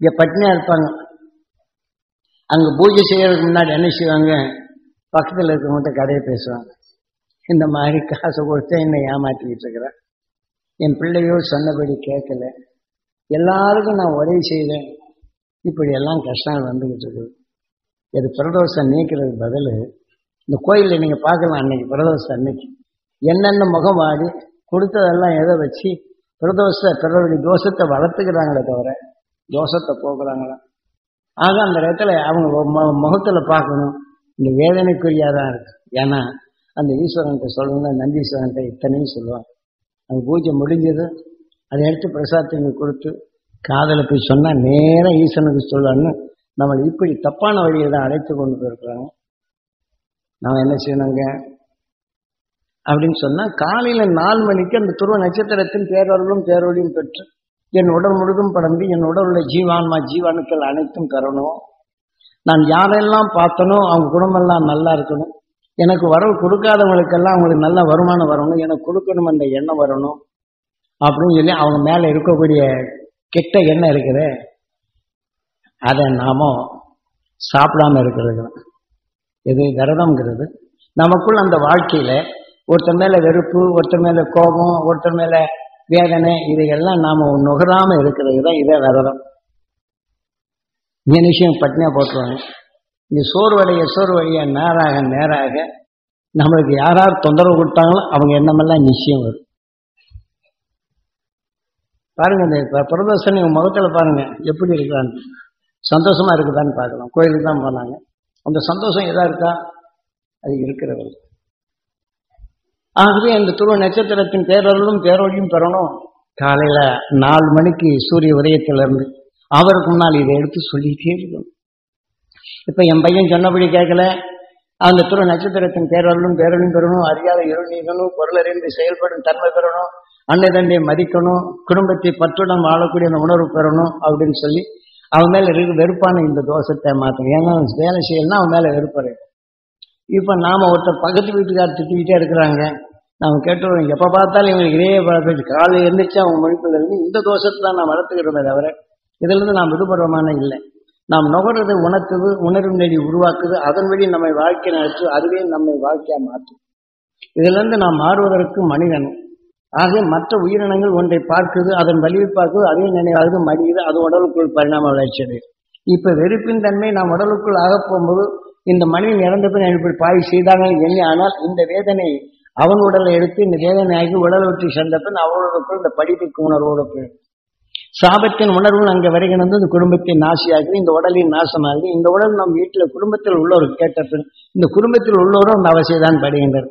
இங்க பட்னியா இருப்பாங்க. அங்க பூஜை செய்யறதுக்கு முன்னாடி என்ன செய்வாங்க, பக்கத்துல இருக்கவங்ககிட்ட கதையை பேசுவாங்க. இந்த மாதிரி காசை கொடுத்து என்னை ஏமாற்றிக்கிட்டு இருக்கிறேன், என் பிள்ளையோ சொன்னபடி கேட்கல, எல்லாருக்கும் நான் உதவி செய்தேன், இப்படி எல்லாம் கஷ்டங்கள் வந்துகிட்டு இருக்குது. இது பிரதோஷம் நீக்கிறதுக்கு பதில் இந்த கோயிலில் நீங்க பார்க்கலாம், அன்னைக்கு பிரதோஷம் அன்னைக்கு என்னென்ன முகம் வாடி கொடுத்ததெல்லாம் எதை வச்சு பிறருடைய தோஷத்தை வளர்த்துக்கிறாங்களே தவிர தோஷத்தை போக்குறாங்களா. ஆக அந்த இடத்துல அவங்க முகத்துல பார்க்கணும், இந்த வேதனைக்குரியாதான் இருக்கு. ஏன்னா அந்த ஈஸ்வரன்கிட்ட சொல்லணும், நந்தீஸ்வரன்கிட்ட இத்தனையும் சொல்லுவாங்க. அந்த பூஜை முடிஞ்சது, அதை எடுத்து பிரசாதத்தை கொடுத்து காதல போய் சொன்னா நேரம் ஈஸ்வரனுக்கு சொல்லணும்னு நம்மளை இப்படி தப்பான வழியை தான் அழைத்து கொண்டு போயிருக்கிறாங்க. நம்ம என்ன செய்யணுங்க அப்படின்னு சொன்னா, காலையில 4 மணிக்கு அந்த துருவ நட்சத்திரத்தின் பேரருளும் பேரொழியும் பெற்று என் உடல் முழுதும் படர்ந்து என் உடல் உள்ள ஜீவான்மா ஜீவாணுக்கள் அனைத்தும் பெறணும். நான் யாரெல்லாம் பார்த்தனோ அவங்க குடும்பம்லாம் நல்லா இருக்கணும், எனக்கு வரவு கொடுக்காதவங்களுக்கெல்லாம் அவங்களுக்கு நல்ல வருமானம் வரணும், எனக்கு கொடுக்கணும் அந்த எண்ணம் வரணும் அப்படின்னு சொல்லி அவங்க மேல இருக்கக்கூடிய கெட்ட எண்ணம் இருக்குது, அதை நாம சாப்பிடாம இருக்கிறது. இது விரதம்ங்கிறது. நமக்குள்ள அந்த வாழ்க்கையில ஒருத்தர் மேல வெறுப்பு, ஒருத்தர் மேல கோபம், ஒருத்தர் மேல வேதனை, இதையெல்லாம் நாம நுகராம இருக்கிறது தான் இதே விரதம். இந்த விஷயம் பட்னியா போட்டுருவாங்க. இங்க சோர்வடைய நேராக நேராக நம்மளுக்கு யாரார் தொந்தரவு கொடுத்தாங்களோ அவங்க எண்ணமெல்லாம் நிச்சயம் வரும். பாருங்க, இந்த பிரதோஷம் நீங்க முகத்துல பாருங்க எப்படி இருக்கான்னு, சந்தோஷமா இருக்குதான்னு பார்க்கலாம். கோயிலுக்கு தான் போனாங்க, அந்த சந்தோஷம் எதா இருக்கா, அது இருக்கிறது. ஆகவே அந்த துருவ நட்சத்திரத்தின் பேரருளும் பேரொழியும் பெறணும். காலையில 4 மணிக்கு சூரிய உதயத்திலிருந்து அவருக்கு முன்னால் இதை எடுத்து சொல்லிட்டே இருக்கணும். இப்ப என் பையன் சொன்னபடி கேட்கல, அந்த துருவ நட்சத்திரத்தின் பேரருளும் பேரொழியும் பெறணும், அறியாத இருள் நீங்கணும், பொருளறிந்து செயல்படும் தன்மை பெறணும், அன்னை தந்தையை மதிக்கணும், குடும்பத்தை பற்றுடன் வாழக்கூடிய அந்த உணர்வு பெறணும் அப்படின்னு சொல்லி அவன் மேல வெறுப்பான இந்த தோஷத்தை மாற்றணும். ஏன்னா வேலை செய்யலாம் அவன் மேல வெறுப்பறை. இப்ப நாம ஒருத்தர் பக்கத்து வீட்டுக்காரர் திட்டிக்கிட்டே இருக்கிறாங்க, நாம கேட்டுருவோம், எப்ப பார்த்தாலும் இவங்களுக்கு இதே பேச்சு, காலை எந்திரிச்சு அவங்க மொழிப்புல இருந்து இந்த தோஷத்தை தான் நான் வளர்த்துக்கிறோமே தவிர இதுல இருந்து நாம் விடுபடுறமான இல்லை. நாம் நுகர்றது உணர்த்துது, உணர்வு நெறி உருவாக்குது, அதன் வழி நம்மை வாழ்க்கை நடத்து, அதுவே நம்மை வாழ்க்கையா மாற்றும். இதுல இருந்து நாம் மாறுவதற்கு மனிதன் ஆக மற்ற உயிரினங்கள் ஒன்றை பார்க்குது, அதன் வலியை பார்க்குது, அதே நினைவாகுது, மடியுது, அது உடலுக்குள் பரிணாம வளர்ச்சி அடையுது. இப்ப வெறுப்பின் தன்மை நாம் உடலுக்குள் ஆக போகும்போது இந்த மனிதன் இறந்த பின் இப்படி பாய் செய்தாங்க எண்ணி, ஆனால் இந்த வேதனை அவன் உடலை எடுத்து இந்த வேதனை ஆகி உடலை விட்டு சென்ற பின் அவர்களுக்குள் இந்த படிப்புக்கு உணர்வோடு போயிடும். சாபத்தின் உணர்வு அங்கே வருகிறது, இந்த குடும்பத்தின் நாசியாகுது, இந்த உடலின் நாசமாகுது. இந்த உடல் நம் வீட்டில் குடும்பத்தில் உள்ளவருக்கு கேட்ட பின் இந்த குடும்பத்தில் உள்ளவரும் அந்த அவசியம்தான் படுகின்றது.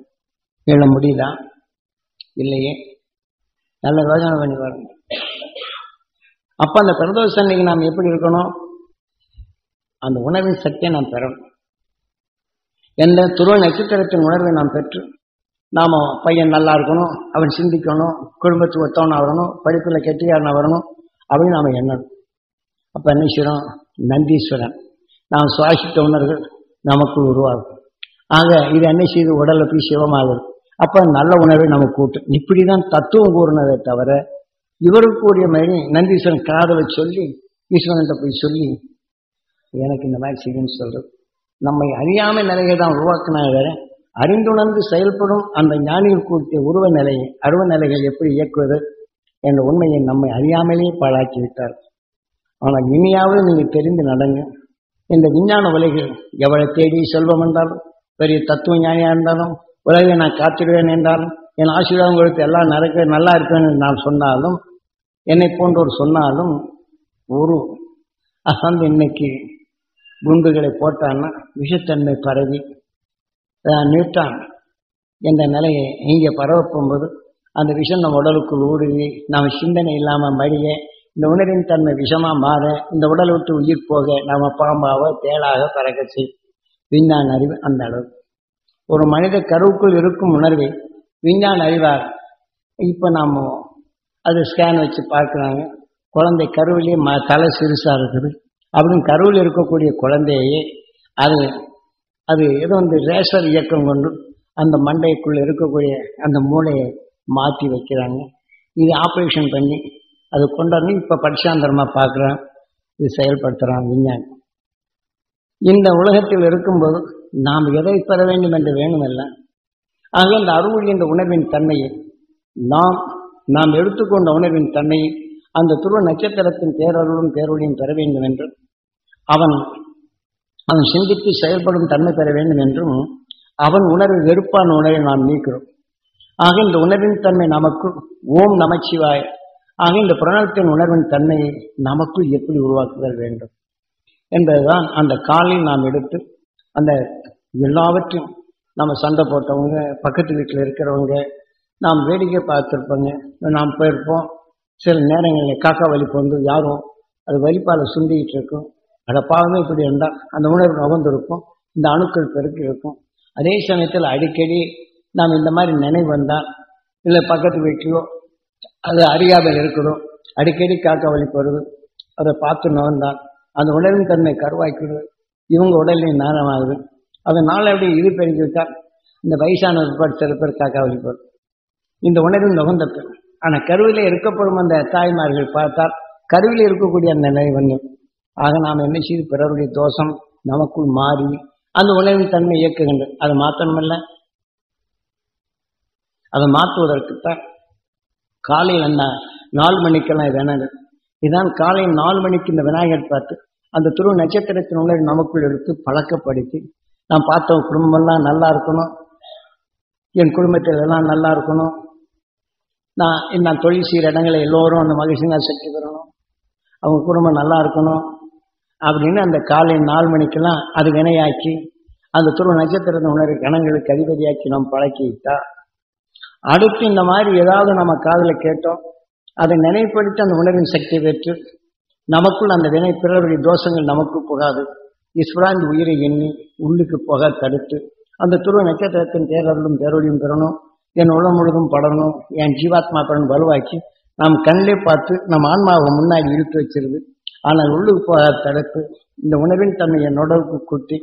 எழ முடியுதா? இல்லையே. நல்ல யோசனை பண்ணி பாருங்க. அப்ப அந்த பிரதோஷ அன்னைக்கு நாம் எப்படி இருக்கணும், அந்த உணர்வின் சக்தியை நாம் பெறணும். எந்த துருவ நட்சத்திரத்தின் உணர்வை நாம் பெற்று நாம பையன் நல்லா இருக்கணும், அவன் சிந்திக்கணும், குடும்பத்துக்கு ஒத்தவனா வரணும், படிப்புல கெட்டியாரனா வரணும் அப்படின்னு நாம எண்ணணும். அப்ப என்ன செய்யணும், நந்தீஸ்வரன் நாம் சுவாசித்த உணர்வுகள் நமக்குள் உருவாகும். ஆக இது என்ன செய்து உடலை போய் சிவமாகுது. அப்ப நல்ல உணர்வை நமக்கு கூட்டும். இப்படிதான் தத்துவம் கூறினதை தவிர இவருக்கு கூடிய மாதிரி நந்தீஸ்வரன் காதலை சொல்லி ஈஸ்வரன்கிட்ட போய் சொல்லி எனக்கு இந்த மாதிரி செய்யுன்னு சொல்றது நம்மை அறியாம நிலையை தான் உருவாக்கினாங்க. வேற அறிந்துணர்ந்து செயல்படும் அந்த ஞானிகள் கூட்டிய உருவ நிலையை அருவ நிலைகள் எப்படி இயக்குவது என்ற உண்மையை நம்மை அறியாமலே பாழாக்கி விட்டார். ஆனால் இனியாவது நீங்க தெரிந்து நடங்க. இந்த விஞ்ஞான உலகில் எவ்வளவு தேடி செல்வம் என்றாலும், பெரிய தத்துவ ஞானியா இருந்தாலும், உலகை நான் காத்திடுவேன் என்றாலும், என் ஆசீர்வாதம் கொடுத்து எல்லாம் நடக்க நல்லா இருப்பேன் நான் சொன்னாலும், என்னை போன்றோர் சொன்னாலும், ஒரு அசந்து இன்னைக்கு குண்டுகளை போட்டான்னா விஷத்தன்மை பரவி நியூட்ரான் என்ற நிலையை இங்கே பரவப்போகும்போது அந்த விஷம் நம்ம உடலுக்குள் ஊடுருவி நாம் சிந்தனை இல்லாம மடிய இந்த உணர்வின் தன்மை விஷமா மாற இந்த உடலை விட்டு உயிர் போக நாம பாம்பாக தேளாக பறக்க செய்யும் விஞ்ஞான அறிவு அந்த அளவு. ஒரு மனித கருவுக்குள் இருக்கும் உணர்வை விஞ்ஞான அறிவார் இப்ப நாம அது ஸ்கேன் வச்சு பார்க்கிறாங்க. குழந்தை கருவிலேயே தலை சிறுசா இருக்குது அப்படின்னு கருவில் இருக்கக்கூடிய குழந்தையே அது ஏதோ வந்து ரேசர் இயக்கம் கொண்டு அந்த மண்டைக்குள்ள இருக்கக்கூடிய அந்த மூளையை மாற்றி வைக்கிறாங்க. இது ஆப்ரேஷன் பண்ணி அது கொண்டாந்து இப்ப பட்சாந்தரமா பார்க்குறேன். இது செயல்படுத்துகிறான் விஞ்ஞானி. இந்த உலகத்தில் இருக்கும்போது நாம் எதை பெற வேண்டும் என்று வேணுமல்ல. ஆக இந்த அருள் என்ற உணர்வின் தன்மையை நாம் எடுத்துக்கொண்ட உணர்வின் தன்மையை அந்த துருவ நட்சத்திரத்தின் பேரருளும் பேரொழியும் பெற வேண்டும் என்றும் அவன் சிந்தித்து செயல்படும் தன்மை பெற வேண்டும் என்றும் அவன் உணர்வு வெறுப்பான உணர்வை நாம் நீக்கிறோம். ஆக இந்த உணர்வின் தன்மை நமக்கு ஓம் நமச்சிவாய ஆக இந்த பிரணவத்தின் உணர்வின் தன்மையை நமக்குள் எப்படி உருவாக்குதல் வேண்டும் என்பதுதான் அந்த காலில் நாம் எடுத்து அந்த எல்லாவற்றையும் நம்ம சண்டை போட்டவங்க, பக்கத்து வீட்டில் இருக்கிறவங்க, நாம் வேடிக்கை பார்த்துருப்போங்க, நாம் போயிருப்போம். சில நேரங்களில் காக்கா வலிப்பு வந்து யாரும் அது வலிப்பால் சுண்டிக்கிட்டு இருக்கும். அதை பாவமே இப்படி இருந்தால் அந்த உணர்வு நகர்ந்திருக்கும், இந்த அணுக்கள் பெருக்கி இருக்கும். அதே சமயத்தில் அடிக்கடி நாம் இந்த மாதிரி நினைவு வந்தால் இல்லை பக்கத்து வீட்டிலோ அது அறியாமல் இருக்கிறோம், அடிக்கடி காக்கா வலிப்பு வருது, அதை பார்த்து நகர்ந்தால் அந்த உணர்வின் தன்மை கருவாக்கிடுது, இவங்க உடலையும் நேரமாகுது. அதனால் அப்படி இது பெருக்கிவிட்டால் இந்த வயசானவர் சில பேர் காக்கா வலிப்பு வரும். இந்த உணர்வின் நுகர்ந்த பேர். ஆனால் கருவிலே இருக்கப்படும் அந்த தாய்மார்கள் பார்த்தால் கருவிலே இருக்கக்கூடிய அந்த நிலை வந்து ஆக நாம் என்ன செய்து பிறருடைய தோஷம் நமக்குள் மாறி அந்த உணர்வின் தன்மை இயக்குகின்றது. அதை மாற்றணுமில்ல. அதை மாற்றுவதற்குத்தான் காலையில் அந்த 4 மணிக்கெல்லாம் வேணாங்க. இதுதான் காலை 4 மணிக்கு இந்த விநாயகர் பார்த்து அந்த துருவ நட்சத்திரத்தின் உணர்வு நமக்குள் எடுத்து பழக்கப்படுத்தி நான் பார்த்தோம் குடும்பமெல்லாம் நல்லா இருக்கணும், என் குடும்பத்தில் எல்லாம் நல்லா இருக்கணும், நான் தொழில் செய்கிற இடங்களை எல்லோரும் அந்த மகிழ்ச்சியாக சக்தி பெறணும், அவங்க குடும்பம் நல்லா இருக்கணும் அப்படின்னு அந்த காலை 4 மணிக்கெல்லாம் அது வினையாக்கி அந்த துருவ நட்சத்திரத்தின் உணர்வு கணங்களுக்கு அதிபதியாக்கி நாம் பழக்கிட்டா அடுத்து இந்த மாதிரி ஏதாவது நம்ம காதில் கேட்டோம் அதை நினைப்படுத்தி அந்த உணர்வின் சக்தி பெற்று நமக்குள் அந்த வினை பிறருடைய தோஷங்கள் நமக்கு போகாது. ஈஸ்வராந்தி உயிரை எண்ணி உள்ளுக்கு போக தடுத்து அந்த துருவ நட்சத்திரத்தின் பேரருளும் பேரொழியும் பெறணும், என் உலகம் முழுதும் படணும், என் ஜீவாத்மா பலன் வலுவாக்கி நாம் கண்ணிலே பார்த்து நம் ஆன்மாவை முன்னாடி இழுத்து வச்சிருது. ஆனால் உள்ளுக்கு போக தடுத்து இந்த உணர்வின் தன்மை என் உடலுக்கு கூட்டி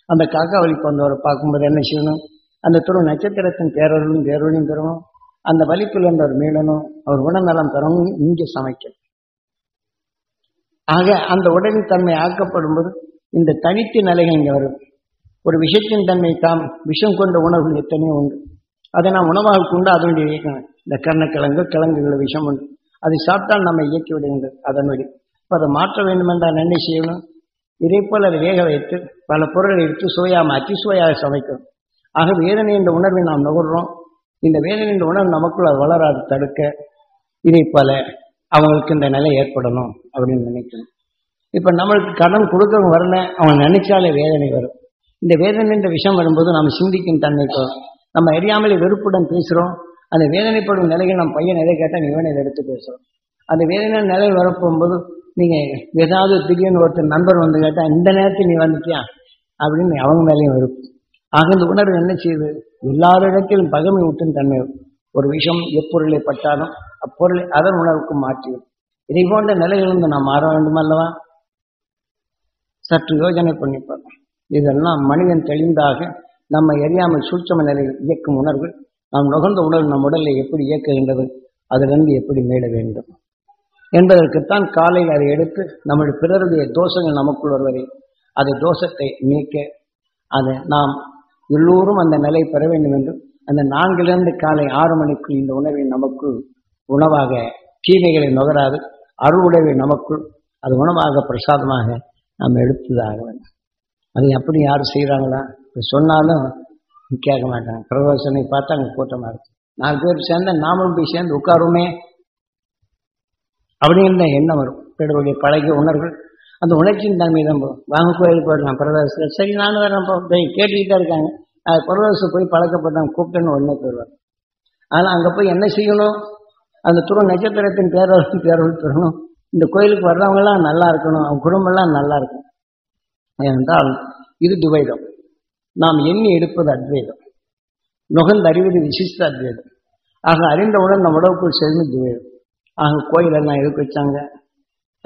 அந்த காக்கா வலிப்பு வந்தவரை பார்க்கும்போது என்ன செய்யணும், அந்த துருவ நட்சத்திரத்தின் பேரருளும் பேரொழியும் பெறணும், அந்த வலிப்பில் இருந்தவர் மீளணும், அவர் உடல்நலம் பெறணும், இங்கே சமைக்கணும். ஆக அந்த உடலின் தன்மை ஆக்கப்படும் போது இந்த தனித்து நிலைகள் இங்கே வரும். ஒரு விஷத்தின் தன்மை தாம் விஷம் கொண்ட உணவுகள் எத்தனையோ உண்டு, அதை நாம் உணவாக கொண்டு அதனுடைய இயக்கணும். இந்த கர்ணக்கிழங்கு கிழங்குகள் விஷம் உண்டு, அதை சாப்பிட்டால் நம்ம இயக்கி விடுகின்றது அதனுடைய. இப்போ அதை மாற்ற வேண்டும் என்றால் என்ன செய்யணும், இதே போல் அதை வேக வைத்து பல பொருளை எடுத்து சுவையாக மாற்றி சுவையாக சமைக்கணும். ஆக வேதனை என்ற உணர்வை நாம் நுகர்றோம், இந்த வேதனை என்ற உணர்வு நமக்குள் அது வளராது தடுக்க இதை போல அவங்களுக்கு இந்த நிலை ஏற்படணும் அப்படின்னு நினைக்கணும். இப்போ நம்மளுக்கு கடன் கொடுக்கவங்க வரல, அவங்க நினைச்சாலே வேதனை வரும். இந்த வேதனை என்ற விஷயம் வரும்போது நம்ம சிந்திக்கும் தன்மைக்கு நம்ம அறியாமலே வெறுப்புடன் பேசுகிறோம். அந்த வேதனைப்படும் நிலைகள் நம்ம பையன் எதை கேட்டால் நீ வேணை எடுத்து பேசுகிறோம். அந்த வேதனை நிலை வரப்போகும்போது நீங்கள் ஏதாவது திடீர்னு ஒருத்தர் நண்பர் வந்து கேட்டால் இந்த நேரத்தில் நீ வந்துட்டியா அப்படின்னு அவங்க மேலேயும் வெறுப்பு. ஆக இந்த உணர்வு என்ன செய்யுது, எல்லாரிடத்திலும் பகமை ஊட்டும் தன்மை. ஒரு விஷயம் எப்பொருளை பட்டாலும் அப்பொருளை அதன் உணர்வுக்கு மாற்றியும் இதை போன்ற நிலைகளிலிருந்து நாம் மாற வேண்டும் அல்லவா? சற்று யோசனை பண்ணிப்பார். இதெல்லாம் மனிதன் தெளிந்தாக நம்ம எரியாமல் சூட்சம நிலையில் இயக்கும் உணர்வு, நாம் நுகர்ந்த உணர்வு நம் உடலை எப்படி இயக்குகின்றது, அதிலிருந்து எப்படி மீள வேண்டும் என்பதற்குத்தான் காலையில் அதை எடுத்து நம்முடைய பிறருடைய தோஷங்கள் நமக்குள் வருவதை அதை தோஷத்தை நீக்க அதை நாம் எல்லோரும் அந்த நிலை பெற வேண்டும் என்று அந்த 4 காலை 6 மணிக்குள் இந்த உணவை நமக்குள் உணவாக தீமைகளை நுகராது அருளுடைவை நமக்குள் அது உணவாக பிரசாதமாக நாம் எடுத்ததாக வேண்டும். அது எப்படி யாரும் செய்கிறாங்களா இப்போ சொன்னாலும் கேட்க மாட்டாங்க. பிரதோஷனை பார்த்தா அங்கே கூட்டமாக இருக்கு, 4 பேர் சேர்ந்த நாமளும் போய் சேர்ந்து உட்காருமே அப்படிங்கிற எண்ணம் வரும். பிறருடைய பழகிய உணர்வுகள் அந்த உணர்ச்சியின் தன்மை தான் போகும். வாங்க கோயிலுக்கு போயிடலாம் பிரதோஷத்தில், சரி நானும் வரேன் கேட்டுக்கிட்டே இருக்காங்க. அது பிரதோஷம் போய் பழக்கப்பட்டாங்க கூப்பிட்டுன்னு உடனே போயிடுவாங்க. ஆனால் அங்கே போய் என்ன செய்யணும், அந்த துருவ நட்சத்திரத்தின் பேரருள் பெறணும். இந்த கோயிலுக்கு வர்றவங்களாம் நல்லா இருக்கணும், அவங்க குடும்பம்லாம் நல்லா இருக்கும். ஏனென்றால் இது துவைதம், நாம் எண்ணி எடுப்பது அத்வைதம், நுகர்ந்து அறிவது விசிஷ்ட அத்வைதம். ஆக அறிந்தவுடன் நம் உடவுக்குள் சேர்ந்து துவைதம். ஆக கோயிலெல்லாம் எடுக்க வச்சாங்க.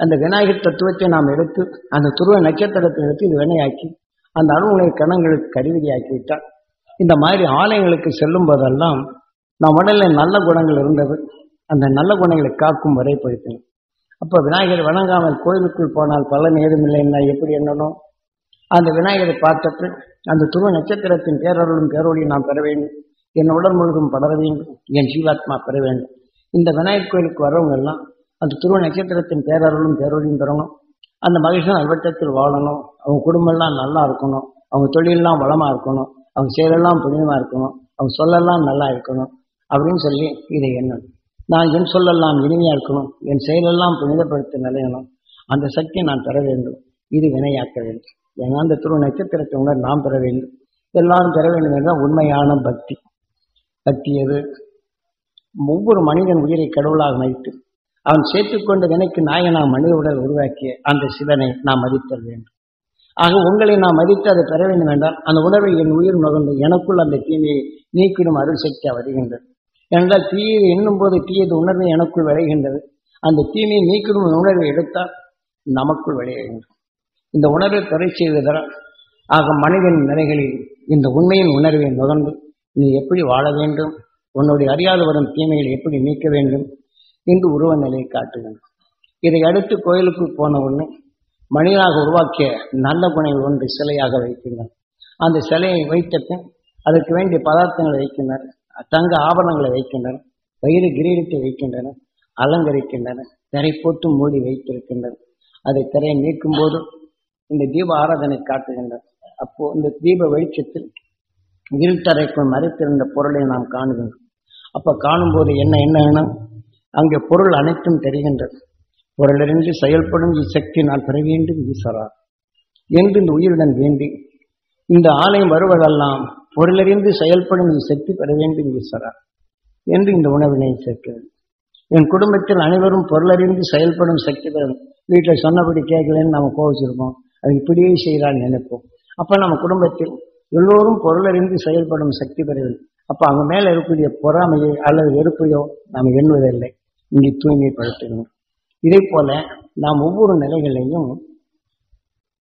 அந்த விநாயகர் தத்துவத்தை நாம் எடுத்து அந்த துருவ நட்சத்திரத்தை எடுத்து இது வினையாக்கி அந்த அணுகுலை கணங்களுக்கு கருவியாக்கிவிட்டால் இந்த மாதிரி ஆலயங்களுக்கு செல்லும் போதெல்லாம் நம் உடலில் நல்ல குணங்கள் இருந்தது, அந்த நல்ல குணங்களை காக்கும் வரைப்படுத்தணும். அப்ப விநாயகரை வணங்காமல் கோயிலுக்குள் போனால் பலன் ஏதுமில்லைன்னா எப்படி எண்ணணும்? அந்த விநாயகரை பார்த்தப்ப அந்த துருவ நட்சத்திரத்தின் பேரருளும் பேரொழியும் நான் பெற வேண்டும், என் உடல் முழுதும் படர வேண்டும், என் ஜீவாத்மா பெற வேண்டும். இந்த விநாயகர் கோயிலுக்கு வர்றவங்க எல்லாம் அந்த துருவ நட்சத்திரத்தின் பேரருளும் பேரொழியும் பெறணும். அந்த மகிழ்ச்சியான அல்வட்டத்தில் வாழணும், அவங்க குடும்பம் எல்லாம் நல்லா இருக்கணும், அவங்க தொழிலெல்லாம் வளமா இருக்கணும், அவங்க செயலெல்லாம் புனிதமா இருக்கணும், அவங்க சொல்லெல்லாம் நல்லா இருக்கணும் அப்படின்னு சொல்லி இதை எண்ணணும். நான் என் சொல்லெல்லாம் இனிமையா இருக்கணும், என் செயலெல்லாம் புனிதப்படுத்த நிலையணும், அந்த சக்தியை நான் பெற வேண்டும். இது வினையாக்க வேண்டும். ஏன்னா அந்த துருவ நட்சத்திரத்தை உணர் நாம் பெற வேண்டும், எல்லாரும் பெற வேண்டும் என்றால் உண்மையான பக்தி. பக்தி எது? ஒவ்வொரு மனிதன் உயிரை கடவுளாக மதித்து அவன் சேர்த்துக்கொண்ட வினைக்கு நாயனாக மனித உடல் உருவாக்கிய அந்த சிவனை நாம் மதித்தல் வேண்டும். ஆக உங்களை நாம் மதித்து அதை பெற வேண்டும் என்றால் அந்த உணர்வை என் உயிர் நுகர்ந்து எனக்குள் அந்த தீமையை நீக்கிடும் அருள் சக்தியாக வருகின்றது. என்றால் தீயை எண்ணும் போது தீயது உணர்வை எனக்குள் விளைகின்றது. அந்த தீமையை நீக்கிடும் உணர்வை எடுத்தால் நமக்குள் விளைகின்றது. இந்த உணர்வை பெற செய்வதால் ஆக மனிதன் நிலைகளில் இந்த உண்மையின் உணர்வை நுகர்ந்து நீ எப்படி வாழ வேண்டும், உன்னுடைய அறியாது வரும் தீமைகளை எப்படி நீக்க வேண்டும் என்று உருவ நிலையை காட்டுகிறது. இதை அடுத்து கோயிலுக்கு போன உடனே மனிதனாக உருவாக்கிய நல்ல குணங்கள் ஒன்று சிலையாக வைக்கின்றனர். அந்த சிலையை வைத்த பின் அதற்கு வேண்டிய பதார்த்தங்களை வைக்கின்றனர், தங்க ஆபரணங்களை வைக்கின்றனர், வயிறு கிரீடத்தை வைக்கின்றனர், அலங்கரிக்கின்றனர், திரை போட்டு மூடி வைத்திருக்கின்றனர். அதை திரையை நீக்கும் போது இந்த தீப ஆராதனை காட்டுகின்றனர். அப்போ இந்த தீப வெளிச்சத்தில் இருட்டறைக்குள் மறைத்திருந்த பொருளை நாம் காணுகின்றோம். அப்ப காணும்போது என்ன அங்கே பொருள் அனைத்தும் தெரிகின்றது. பொருளிலிருந்து செயல்படும் இச்சக்தி நான் பெற வேண்டும் ஈஸ்வரா என்று இந்த உயிருடன் வேண்டி இந்த ஆலயம் வருவதெல்லாம் பொருளிலிருந்து செயல்படும் இச்சக்தி பெற வேண்டும் ஈஸ்வரா என்று இந்த உணவினை சேர்க்கிறது. என் குடும்பத்தில் அனைவரும் பொருளறிந்து செயல்படும் சக்தி பெறும். வீட்டில் சொன்னபடி கேட்கலன்னு நம்ம கோவிச்சிருப்போம், அது இப்படியே செய்யறான்னு நினைப்போம். அப்ப நம்ம குடும்பத்தில் எல்லோரும் பொருளறிந்து செயல்படும் சக்தி பெறவில்லை. அப்ப அவங்க மேல இருக்கக்கூடிய பொறாமையை அல்லது வெறுப்பையோ நாம் எண்ணுவதில்லை, இங்கே தூய்மைப்படுத்தணும். இதே போல நாம் ஒவ்வொரு நிலைகளையும்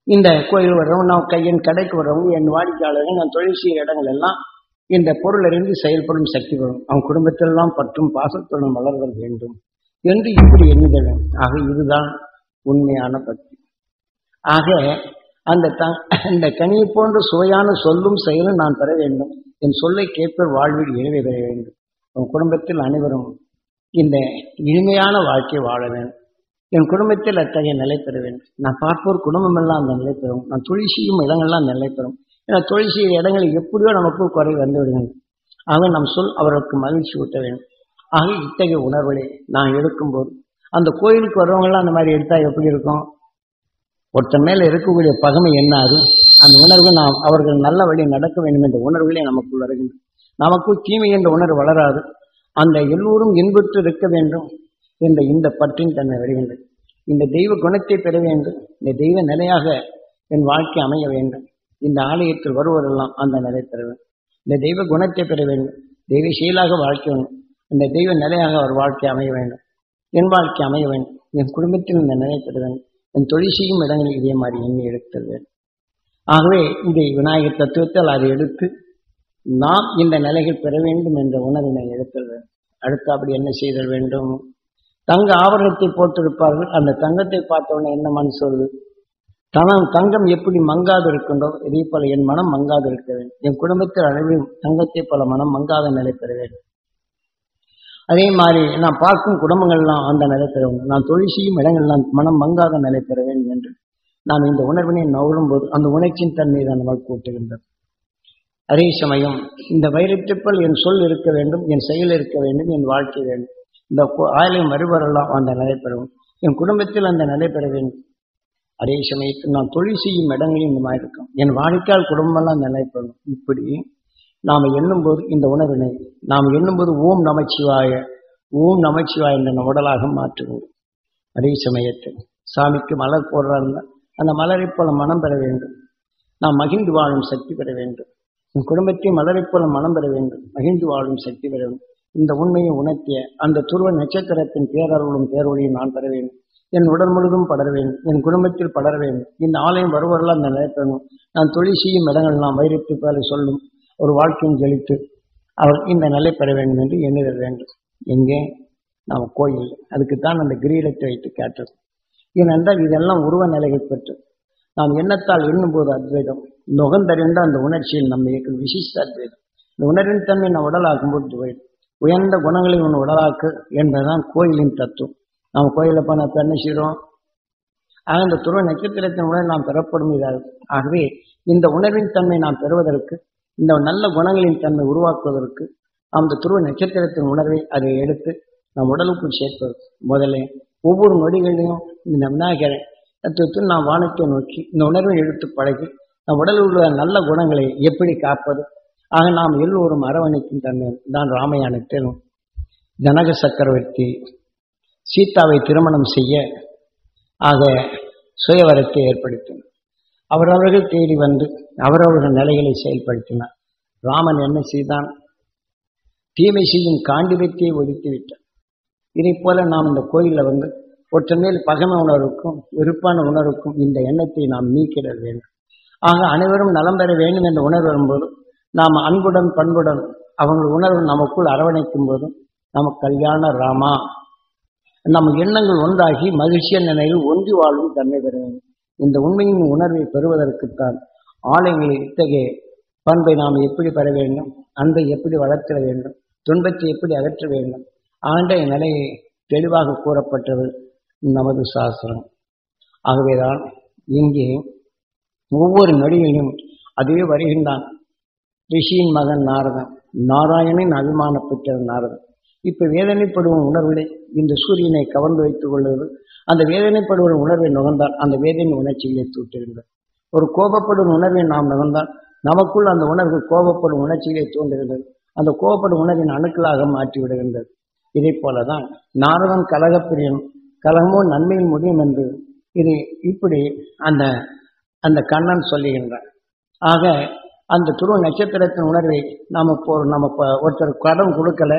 இந்த கோயில் வர்றவங்க, நான் கையன் கடைக்கு வர்றவங்க, என் வாடிக்கையாளர்கள், நான் தொழில் செய்கிற இடங்கள் எல்லாம் இந்த பொருள் அறிந்து செயல்படும் சக்தி வரும். அவங்க குடும்பத்திலெல்லாம் பற்றும் பாசத்துடன் வளர்தல் வேண்டும் என்று இப்படி எண்ணுதல். ஆக இதுதான் உண்மையான பக்தி. ஆக அந்த கனியை போன்ற சுவையான சொல்லும் செயலும் நான் பெற வேண்டும். என் சொல்லை கேட்பர் வாழ்வில் இழிவை பெற வேண்டும். உன் குடும்பத்தில் அனைவரும் இந்த இனிமையான வாழ்க்கை வாழ வேண்டும். என் குடும்பத்தில் அத்தகைய நிலை பெற வேண்டும். நான் பார்ப்போர் குடும்பம் எல்லாம் அந்த நிலை பெறும். நான் தொழில் செய்யும் இடங்கள்லாம் நிலை பெறும். ஏன்னா தொழில் செய்கிற இடங்களில் எப்படியோ நமக்கு குறை வந்து விடுகிறது. ஆக நம் சொல் அவர்களுக்கு மகிழ்ச்சி ஊட்ட வேண்டும். ஆக இத்தகைய உணர்வுகளை நான் எடுக்கும்போது அந்த கோயிலுக்கு வர்றவங்களாம் அந்த மாதிரி எடுத்தா எப்படி இருக்கும்? ஒருத்தன் மேல இருக்கக்கூடிய பகமை என்ன ஆகும்? அந்த உணர்வு நாம் அவர்கள் நல்ல வழி நடக்க வேண்டும் என்ற உணர்வுகளே நமக்குள் வருகின்றன. நமக்குள் தீமை என்ற உணர்வு வளராது. அந்த எல்லோரும் இன்புற்று இருக்க வேண்டும் என்ற இந்த பற்றின் தன்னை வருகின்றது. இந்த தெய்வ குணத்தை பெற வேண்டும், இந்த தெய்வ நிலையாக என் வாழ்க்கை அமைய வேண்டும். இந்த ஆலயத்தில் வருவதெல்லாம் அந்த நிலை பெற வேண்டும். இந்த தெய்வ குணத்தை பெற வேண்டும், தெய்வ செயலாக வாழ்க்கை வேண்டும், இந்த தெய்வ நிலையாக அவர் வாழ்க்கை அமைய வேண்டும், என் வாழ்க்கை அமைய வேண்டும், என் குடும்பத்தில் இந்த நிலை பெற வேண்டும், என் தொழில் செய்யும் இடங்களில் இதே மாதிரி எண்ணி எடுத்தல் வேண்டும். ஆகவே இந்த விநாயகர் தத்துவத்தால் அதை எடுத்து நாம் இந்த நிலைகள் பெற வேண்டும் என்ற உணர்வினை எடுத்தல் வேண்டும். அடுத்து அப்படி என்ன செய்தல் வேண்டும்? தங்க ஆபரணத்தை போட்டிருப்பார்கள். அந்த தங்கத்தை பார்த்தவொடனே என்ன மனசு சொல்லுது? தங்கம் எப்படி மங்காது இருக்கின்றோ இதே போல என் மனம் மங்காது இருக்க வேண்டும். என் குடும்பத்தில் அனைவரும் தங்கத்தை போல மனம் மங்காத நிலை பெற வேண்டும். அதே மாதிரி நான் பார்க்கும் குடும்பங்கள்லாம் அந்த நிலை பெற வேண்டும். நான் தொழில் செய்யும் இடங்கள்லாம் மனம் மங்காத நிலை பெற வேண்டும் என்று நாம் இந்த உணர்வினை நவரும் போது அந்த உணர்ச்சியின் தன்மை தான் நம்மால் கூட்டுகின்றது. அதே சமயம் இந்த வைரத்திற்குள் என் சொல் இருக்க வேண்டும், என் செயல் இருக்க வேண்டும், என் வாழ்க்கை வேண்டும். இந்த ஆலயம் வருவரெல்லாம் அந்த நிலை பெறும். என் குடும்பத்தில் அந்த நிலை பெற வேண்டும். அதே சமயத்தில் நான் தொழில் செய்யும் இடங்களில் இந்த மாதிரி இருக்கும். என் வாடிக்கையால் குடும்பமெல்லாம் நிலை பெறும். இப்படி நாம் எண்ணும்போது இந்த உணர்வினை நாம் எண்ணும்போது ஓம் நமச்சிவாய, ஓம் நமச்சிவாய என்ற உடலாக மாற்றுவோம். அதே சமயத்தில் சாமிக்கு மலர் போடுறாங்க, அந்த மலரை போல மனம் பெற வேண்டும். நாம் மகிழ்ந்து வாழும் சக்தி பெற வேண்டும். என் குடும்பத்தை மலரை போல மனம் பெற வேண்டும், மகிழ்ந்து வாழும் சக்தி பெற வேண்டும். இந்த உண்மையை உணர்த்திய அந்த துருவ நட்சத்திரத்தின் பேரருளும் பேரொழியும் நான் பெற வேண்டும். என் உடல் முழுதும் படர வேண்டும், என் குடும்பத்தில் படர வேண்டும். இந்த ஆலயம் வருவரெல்லாம் அந்த நிலை பெறணும். நான் தொழில் செய்யும் இடங்கள் நாம் வைரத்து பேரை சொல்லும் ஒரு வாழ்க்கையும் ஜெலித்து அவர் இந்த நிலை பெற வேண்டும் என்று எண்ணுதல் வேண்டும். எங்கே நாம் கோயில். அதுக்குத்தான் அந்த கிரீடத்தை வைத்து கேட்டது. ஏனென்றால் இதெல்லாம் உருவ நிலைகள் பெற்று நாம் எண்ணத்தால் எண்ணும்போது அத்வைதம், நுகர்ந்தறிந்த அந்த உணர்ச்சியில் நம்ம இயக்கும் விசிஷ்ட அத்வைதம். இந்த உணர்வின் தன்மை நான் உடலாக்கும்போது துவைதம். உயர்ந்த குணங்களை ஒன்று உடலாக்கு என்பதுதான் கோயிலின் தத்துவம். நாம் கோயிலில் போன என்ன செய்கிறோம்? ஆக இந்த துருவ நட்சத்திரத்தின் உணர்வு நாம் பெறப்படும் இதாகும். ஆகவே இந்த உணர்வின் தன்மை நாம் பெறுவதற்கு, இந்த நல்ல குணங்களின் தன்மை உருவாக்குவதற்கு அந்த துருவ நட்சத்திரத்தின் உணர்வை அதை எடுத்து நம் உடலுக்குள் சேர்ப்பது. முதல்ல ஒவ்வொரு நொடிகளிலும் இந்த விநாயகரை தத்துவத்தில் நாம் வானத்தை நோக்கி இந்த உணர்வை எடுத்து பழகி நம் உடலில் உள்ள நல்ல குணங்களை எப்படி காப்பது. ஆக நாம் எல்லோரும் அரவணைக்கும் தன்மை தான். ராமாயணத்தில் ஜனக சக்கரவர்த்தி சீதாவை திருமணம் செய்ய ஆக சுயவரத்தை ஏற்படுத்தினார். அவரவர்கள் தேடி வந்து அவரவர்கள் நிலைகளை செயல்படுத்தினார். ராமன் என்ன செய்தான்? தீமை செய்யும் காண்டிபத்தை ஒழித்து விட்டார். இதை போல நாம் இந்த கோயிலில் வந்து ஒற்ற மேல் பகமை உணர்வுக்கும் வெறுப்பான உணர்வுக்கும் இந்த எண்ணத்தை நாம் நீக்கிட வேண்டும். ஆக அனைவரும் நலம் பெற வேண்டும் என்ற உணர்வு வரும்போது நாம் அன்புடன் பண்புடன் அவங்க உணர்வு நமக்குள் அரவணைக்கும் போதும் நமக்கு கல்யாண ராமா நம்ம எண்ணங்கள் ஒன்றாகி மகிழ்ச்சியான நிலையில் ஒன்றி வாழும் தன்மை பெற வேண்டும். இந்த உண்மையின் உணர்வை பெறுவதற்குத்தான் ஆலயங்களில் இத்தகைய பண்பை நாம் எப்படி பெற வேண்டும், அன்பை எப்படி வளர்த்திட வேண்டும், துன்பத்தை எப்படி அகற்ற வேண்டும் ஆண்ட நிலையை தெளிவாக கூறப்பட்டது நமது சாஸ்திரம். ஆகவேதான் இங்கே ஒவ்வொரு நொடியிலும் அதே வருகின்றான். ரிஷியின் மகன் நாரதன், நாராயணின் அபிமான பெற்ற நாரதன். இப்ப வேதனைப்படுவோம் உணர்வுகளை இந்த சூரியனை கவர்ந்து வைத்துக் கொள்வது, அந்த வேதனைப்படுவோம் உணர்வை நுகர்ந்தால் அந்த வேதனை உணர்ச்சிகளை தூட்டுகின்றது. ஒரு கோபப்படும் உணர்வை நாம் நுகர்ந்தால் நமக்குள் அந்த உணர்வு கோபப்படும் உணர்ச்சிகளை தூண்டுகின்றது. அந்த கோபப்படும் உணர்வின் அணுக்களாக மாற்றி விடுகின்றது. இதை போலதான் நாரதன் கலகப்பிரியன், கலகமோ நன்மையில் முடியும் என்று இது இப்படி அந்த அந்த கண்ணன் சொல்லுகின்றார். ஆக அந்த துருவ நட்சத்திரத்தின் உணர்வை நம்ம ஒருத்தர் கடன் கொடுக்கல,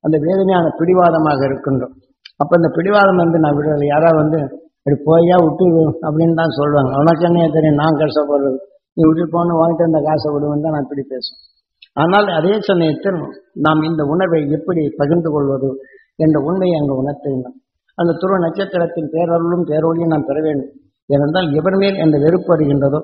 அந்த வேதனையான பிடிவாதமாக இருக்கின்றோம். அப்ப இந்த பிடிவாதம் வந்து நான் விடுறது, யாராவது வந்து இப்படி போயா விட்டு அப்படின்னு தான் சொல்லுவாங்க. அவனுக்கு என்ன தெரியும் நான் கஷ்டப்படுறது, நீ விட்டு போன வாங்கிட்டு அந்த காசை விடுவேன் தான் நான் இப்படி பேசுவேன். ஆனால் அதே சமயத்தில் நாம் இந்த உணர்வை எப்படி பகிர்ந்து கொள்வது என்ற உண்மையை அங்கு உணர்த்துகின்றோம். அந்த துருவ நட்சத்திரத்தின் பேரருளும் பேரொழியும் நாம் பெற வேண்டும். ஏனென்றால் எவர் மேல் அந்த வெறுப்பு வருகின்றதோ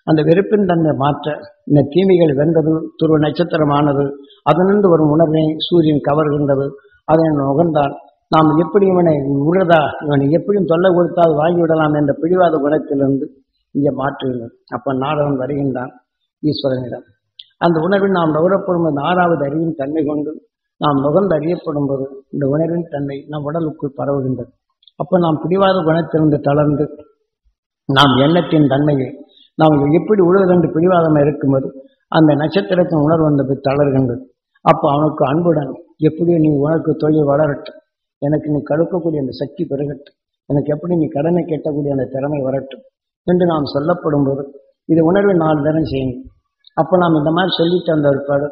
அந்த வெறுப்பின் தன்னை மாற்ற இந்த தீமைகள் வென்றது துருவ நட்சத்திரமானது. அதனின்று வரும் உணர்வை சூரியன் கவர்கின்றது. அதை நுகர்ந்தால் நாம் எப்படி இவனை உழுதா, இவனை எப்படியும் தொல்லை கொடுத்தால் வாங்கிவிடலாம் என்ற பிடிவாத குணத்திலிருந்து இங்கே மாற்றுகின்றது. அப்ப நாரதன் வருகின்றான் ஈஸ்வரனிடம். அந்த உணர்வில் நாம் நுகரப்படும் அந்த ஆறாவது அறிவின் தன்மை கொண்டு நாம் நுகர்ந்து அறியப்படும் போது இந்த உணர்வின் தன்மை நம் உடலுக்குள் பரவுகின்றது. அப்ப நாம் பிடிவாத குணத்திலிருந்து தளர்ந்து நாம் எண்ணத்தின் தன்மையை நாம் எப்படி உழுவதென்று பிடிவாதமாக இருக்கும்போது அந்த நட்சத்திரத்தின் உணர்வு வந்து தளர்கின்றது. அப்போ அவனுக்கு அன்புடன் எப்படி நீ உனக்கு தொழில் வளரட்டும், எனக்கு நீ கடுக்கக்கூடிய அந்த சக்தி பெருகட்டும், எனக்கு எப்படி நீ கடனை கட்டக்கூடிய அந்த திறமை வரட்டும் என்று நாம் சொல்லப்படும் போது இது உணர்வை 4 தினம் செய்யணும். அப்போ நாம் இந்த மாதிரி சொல்லிட்டு அந்த ஒரு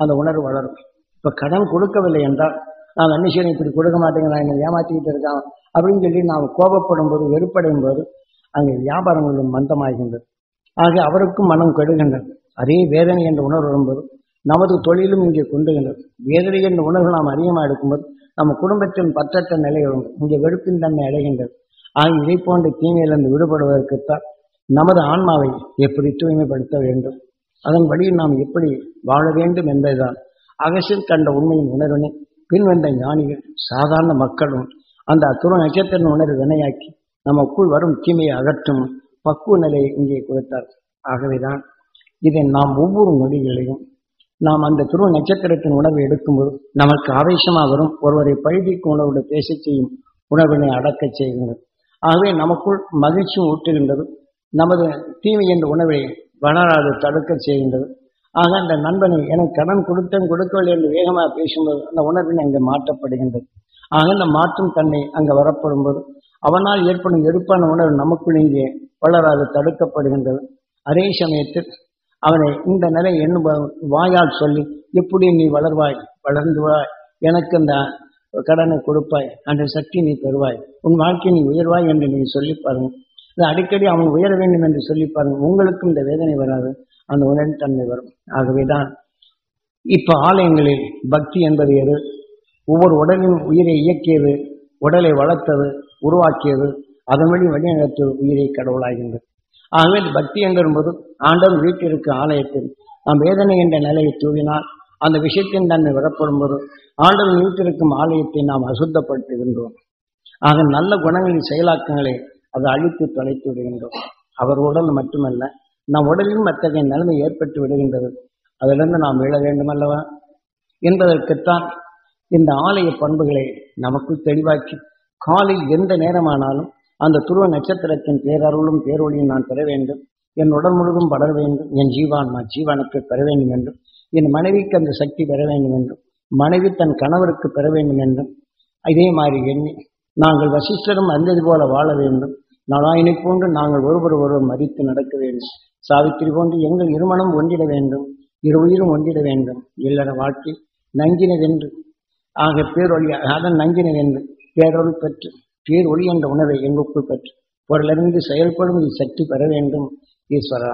அந்த உணர்வு வளரும். இப்போ கடன் கொடுக்கவில்லை என்றால் நாம் என்ன செய்யணும், இப்படி கொடுக்க மாட்டேங்கிறான், என்னை ஏமாற்றிக்கிட்டு இருக்கான் அப்படின்னு சொல்லி நாம் கோபப்படும் போது வெறுப்படையும் போது அங்கே வியாபாரங்களும் மந்தமாகின்றது. ஆக அவருக்கும் மனம் கெடுகின்றது. அதே வேதனை என்ற உணர்வு வரும்போது நமது தொழிலும் இங்கே கொண்டுகின்றது. வேதனை என்ற உணர்வு நாம் அதிகமாக எடுக்கும்போது நம்ம குடும்பத்தின் பற்றற்ற நிலை வரும், இங்கே வெறுப்பின் தன்மை அடைகின்றது. ஆக இதை போன்ற தீமையிலிருந்து விடுபடுவதற்குத்தான் நமது ஆன்மாவை எப்படி தூய்மைப்படுத்த வேண்டும், அதன் வழியில் நாம் எப்படி வாழ வேண்டும் என்பதுதான் அகசியம் கண்ட உண்மையின் உணர்வினை பின்வந்த ஞானிகள் சாதாரண மக்களும் அந்த துருவ நட்சத்திர உணர்வு வினையாக்கி நமக்குள் வரும் தீமையை அகற்றும் பக்குவ நிலையை இங்கே கொடுத்தார். ஆகவேதான் இதை நாம் ஒவ்வொரு நொடிகளையும் நாம் அந்த துருவ நட்சத்திரத்தின் உணர்வை எடுக்கும்போது நமக்கு ஆவேசமாக வரும் ஒருவரை பழுதிக்கு உணர்வுடைய பேச செய்யும் உணர்வினை அடக்க செய்கின்றது. ஆகவே நமக்குள் மகிழ்ச்சியும் ஊட்டுகின்றது. நமது தீமை என்ற உணர்வை வளராது தடுக்க செய்கின்றது. ஆக அந்த நண்பனை எனக்கு கடன் கொடுத்தேன் கொடுக்கவில்லை என்று வேகமாக பேசும்போது அந்த உணர்வினை அங்கே மாற்றப்படுகின்றது. ஆக இந்த மாற்றும் தன்மை அங்கே வரப்படும் போது அவனால் ஏற்படும் வெறுப்பான உணர்வு நமக்குள் இங்கே வளராது தடுக்கப்படுகின்றது. அதே சமயத்தில் அவனை இந்த நிலை எண்ணும் வாயால் சொல்லி எப்படி நீ வளர்வாய், வளர்ந்துவாய், எனக்கு அந்த கடனை கொடுப்பாய், அந்த சக்தி நீ பெறுவாய், உன் வாழ்க்கை நீ உயர்வாய் என்று நீ சொல்லி பாருங்க. இது அடிக்கடி அவன் உயர வேண்டும் என்று சொல்லி பாருங்க. உங்களுக்கும் இந்த வேதனை வராது, அந்த உணர்வு தன்மை வரும். ஆகவேதான் இப்ப ஆலயங்களில் பக்தி என்பது எது, ஒவ்வொரு உடலின் உயிரை இயக்கியது, உடலை வளர்த்தது, உருவாக்கியது, அதன் வழி வழிநடத்தியது உயிரை கடவுளாகின்றது. ஆகவே பக்தி என்பது ஆண்டவன் வீட்டிற்கு ஆலயத்தில் நாம் வேதனை என்ற நிலையை தூவினால் அந்த விஷயத்தின் தன்மை விடப்படும் போது ஆண்டவன் வீட்டிற்கும் ஆலயத்தை நாம் அசுத்தப்படுத்துகின்றோம். ஆக நல்ல குணங்களின் செயலாக்கங்களை அதை அழித்து தொலைத்து விடுகின்றோம். அவர் உடல் மட்டுமல்ல, நம் உடலிலும் அத்தகைய நிலைமை ஏற்பட்டு விடுகின்றது. அதிலிருந்து நாம் விழ வேண்டும் அல்லவா என்பதற்குத்தான் இந்த ஆலய பண்புகளை நமக்குள் தெளிவாக்கி காலையில் எந்த நேரமானாலும் அந்த துருவ நட்சத்திரத்தின் பேரருளும் பேரொழியும் நான் பெற வேண்டும், என் உடல் முழுதும் படர வேண்டும், என் ஜீவானுக்கு பெற வேண்டும் என்றும், என் மனைவிக்கு அந்த சக்தி பெற வேண்டும் என்றும், மனைவி தன் கணவருக்கு பெற வேண்டும் என்றும், இதே மாதிரி எண்ணி நாங்கள் வசிஷ்டரும் அந்தது போல வாழ வேண்டும். நாராயணை போன்று நாங்கள் ஒருவர் மதித்து நடக்க வேண்டும். சாவித்திரி போன்று எங்கள் இருமணம் ஒன்றிட வேண்டும், இரு உயிரும் ஒன்றிட வேண்டும். இல்லற வாழ்க்கை நஞ்சினதென்று ஆக பேரொழி, அதன் நஞ்சினதென்று பேரொழி பெற்று பேரொழி என்ற உணவை எங்களுக்குள் பெற்று பொருளிருந்து செயல்படும் சக்தி பெற வேண்டும். ஈஸ்வரா,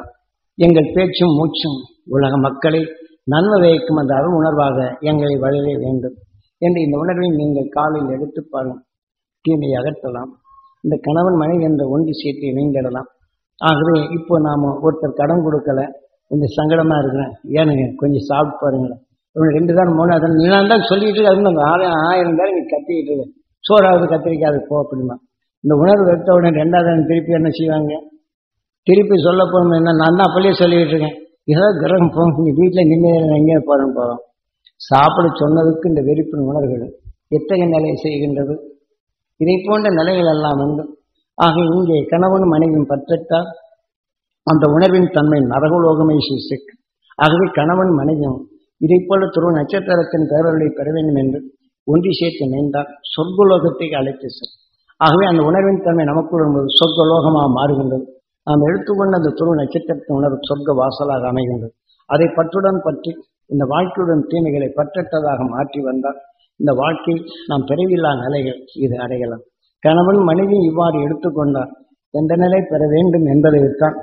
எங்கள் பேச்சும் மூச்சும் உலக மக்களை நன்மை வைக்கும் அந்த அருள் உணர்வாக எங்களை வளர வேண்டும் என்று இந்த உணர்வை நீங்கள் காலையில் எடுத்து பாருங்கள். தீமையை அகற்றலாம். இந்த கணவன் மனைவி என்ற ஒன்று சேர்த்து இணைந்திடலாம். ஆகவே இப்போ நாம் ஒருத்தர் கடன் கொடுக்கல, கொஞ்சம் சங்கடமா இருக்கிறேன், ஏனுங்க கொஞ்சம் சாப்பிட்டு பாருங்களேன், 2 தான் 3 அதன் நீதான் தான் சொல்லிட்டு அது 1000 பேர் நீ கத்திக்கிட்டு இருக்கு, சோறாவது கத்திரிக்காது போ அப்படிமா. இந்த உணர்வு எடுத்த உடனே 2வது திருப்பி என்ன செய்வாங்க, திருப்பி சொல்ல போகணும். என்ன நான் தான் அப்படியே சொல்லிக்கிட்டு இருக்கேன், ஏதாவது கிரகம் போகும், நீ வீட்டில் நிம்மதியாக எங்கேயே போகிறோம். சாப்பிட சொன்னதுக்கு இந்த வெறுப்பின் உணர்வுகள் எத்தகைய நிலையை செய்கின்றது. இதை போன்ற நிலைகள் எல்லாம் வந்து ஆக இங்கே கணவன் மனைவியும் பற்றத்தால் அந்த உணர்வின் தன்மை நரகலோகமை சிக்கு. ஆகவே கணவன் மனைவியும் இதை போல துருவ நட்சத்திரத்தின் பேரொழியை பெற வேண்டும் என்று ஒன்றி சேர்த்து இணைந்தால் சொர்க்கலோகத்தை அழைத்து செல். ஆகவே அந்த உணர்வின் தன்மை நமக்குள் வரும்போது சொர்க்கலோகமாக மாறுகின்றது. நாம் எடுத்துக்கொண்ட அந்த துருவ நட்சத்திரத்தின் உணர்வு சொர்க்க வாசலாக அமைகின்றது. அதை பற்றுடன் பற்றி இந்த வாழ்க்கையுடன் தீமைகளை பற்றற்றதாக மாற்றி வந்தால் இந்த வாழ்க்கையில் நாம் பிறவில்லா நிலைகள் இது அடையலாம். கணவன் மனைவி இவ்வாறு எடுத்துக்கொண்டால் எந்த நிலை பெற வேண்டும் என்பதைத்தான்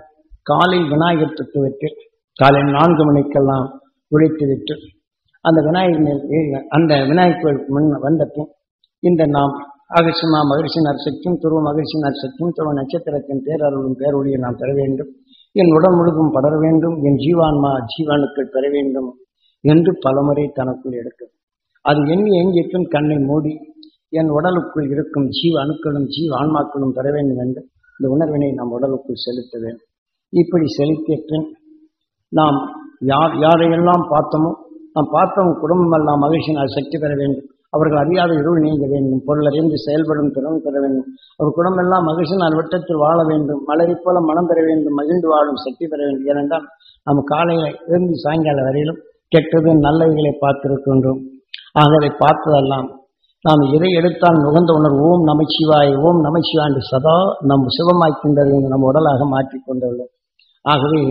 காலை விநாயகர் தத்துவத்தில் காலை 4 மணிக்கெல்லாம் உழைத்துவிட்டு அந்த விநாயகர் மேல் அந்த விநாயகர் முன் வந்தப்பின் இந்த நாம் அகசியமா மகிழ்ச்சி நற்சக்தியும் துருவ மகிழ்ச்சி நற்சக்தியும் துருவ நட்சத்திரத்தின் பேரருளும் பேரொழியை நாம் பெற வேண்டும், என் உடல் முழுதும் படர வேண்டும், என் ஜீவானுக்கள் பெற வேண்டும் என்று பலமுறை தனக்குள் எடுக்கும். அது எங்கியப்பின் கண்ணை மூடி என் உடலுக்குள் இருக்கும் ஜீவ அணுக்களும் ஜீவ ஆன்மாக்களும் பெற வேண்டும் என்று இந்த உணர்வினை நாம் உடலுக்குள் செலுத்த வேண்டும். இப்படி செலுத்திய பின் நாம் யாரையெல்லாம் பார்த்தோமோ நாம் பார்த்தவங்க குடும்பமெல்லாம் மகிழ்ச்சியினால் சக்தி பெற வேண்டும், அவர்கள் அறியாத இருள் நீங்க வேண்டும், பொருளறிந்து செயல்படும் திறன் பெற வேண்டும், அவர் குடும்பமெல்லாம் மகிழ்ச்சியினால் வட்டத்தில் வாழ வேண்டும், மலரை போல மனம் பெற வேண்டும், மகிழ்ந்து வாழும் சக்தி பெற வேண்டும். ஏனென்றால் நாம் காலையில் இருந்து சாயங்காலம் வரையிலும் கெட்டது நல்லவைகளை பார்த்திருக்கின்றோம். ஆகவே பார்த்ததெல்லாம் நாம் எதை எடுத்தால் நுகர்ந்த உணர்வு ஓம் நமச்சிவாய் ஓம் நமச்சிவாய் என்று சதா நம் சிவமாக்கின்றது நம் உடலாக மாற்றிக்கொண்டுள்ளது. ஆகவே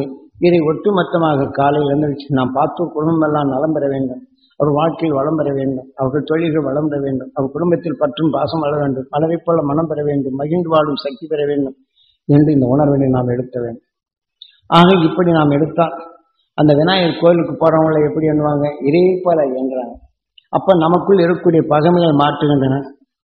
இதை ஒட்டுமொத்தமாக காலையில் எழுந்திருச்சு நாம் பார்த்து குடும்பமெல்லாம் நலம் பெற வேண்டும், அவர் வாழ்க்கையில் வளம் பெற வேண்டும், அவர்கள் தொழில்கள் வளம் பெற வேண்டும், அவர் குடும்பத்தில் பற்றும் பாசம் வளர வேண்டும், மலரை போல மனம் பெற வேண்டும், மகிழ்ந்து வாழும் சக்தி பெற வேண்டும் என்று இந்த உணர்வினை நாம் எடுக்க வேண்டும். ஆக இப்படி நாம் எடுத்தால் அந்த விநாயகர் கோயிலுக்கு போறவங்களை எப்படி எண்ணுவாங்க, இதே போல இயங்குறாங்க. அப்ப நமக்குள் இருக்கக்கூடிய பகைமைகள் மாற்றுகின்றன,